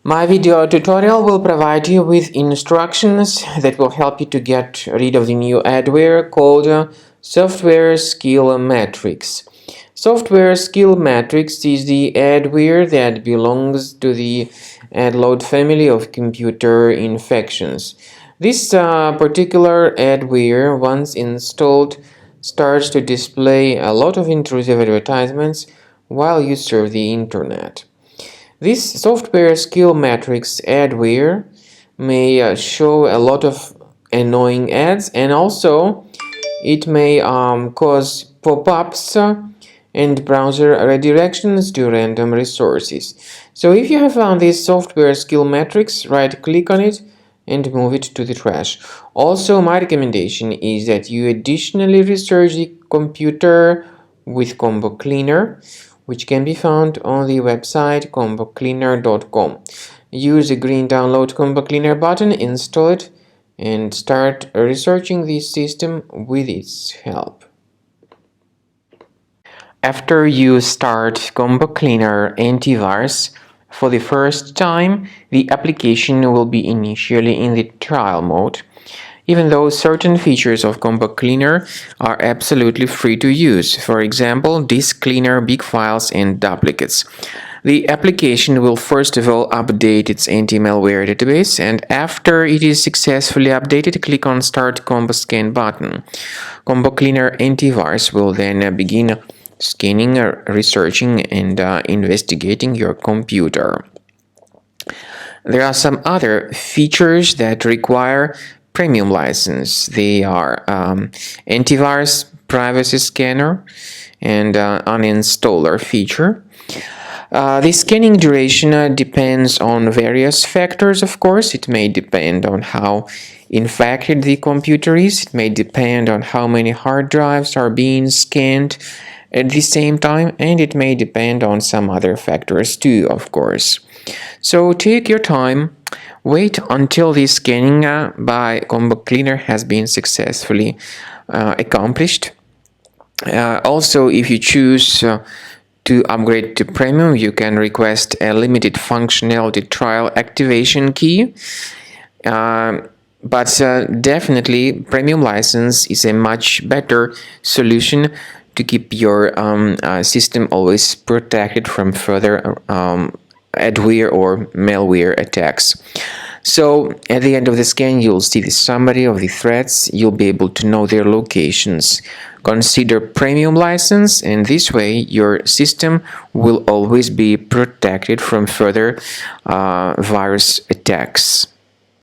My video tutorial will provide you with instructions that will help you to get rid of the new adware called SoftwareSkillMatrix. SoftwareSkillMatrix is the adware that belongs to the adload family of computer infections. This particular adware, once installed, starts to display a lot of intrusive advertisements while you surf the internet. This SoftwareSkillMatrix adware may show a lot of annoying ads, and also it may cause pop-ups and browser redirections to random resources. So if you have found this SoftwareSkillMatrix, right-click on it and move it to the trash. Also, my recommendation is that you additionally research the computer with Combo Cleaner, which can be found on the website combocleaner.com. Use the green download Combo Cleaner button, install it, and start researching this system with its help. After you start Combo Cleaner antivirus for the first time, the application will be initially in the trial mode, even though certain features of Combo Cleaner are absolutely free to use. For example, disk cleaner, big files, and duplicates. The application will first of all update its anti-malware database, and after it is successfully updated, click on Start Combo Scan button. Combo Cleaner antivirus will then begin scanning, researching, and investigating your computer. There are some other features that require premium license. They are antivirus, privacy scanner, and uninstaller feature. The scanning duration depends on various factors, of course. It may depend on how infected the computer is. It may depend on how many hard drives are being scanned at the same time, and it may depend on some other factors too, of course. So take your time. Wait until the scanning by Combo Cleaner has been successfully accomplished. Also, if you choose to upgrade to Premium, you can request a limited functionality trial activation key. But definitely, Premium license is a much better solution to keep your system always protected from further adware or malware attacks. So at the end of the scan, you'll see the summary of the threats. You'll be able to know their locations. Consider Premium license, and this way your system will always be protected from further virus attacks.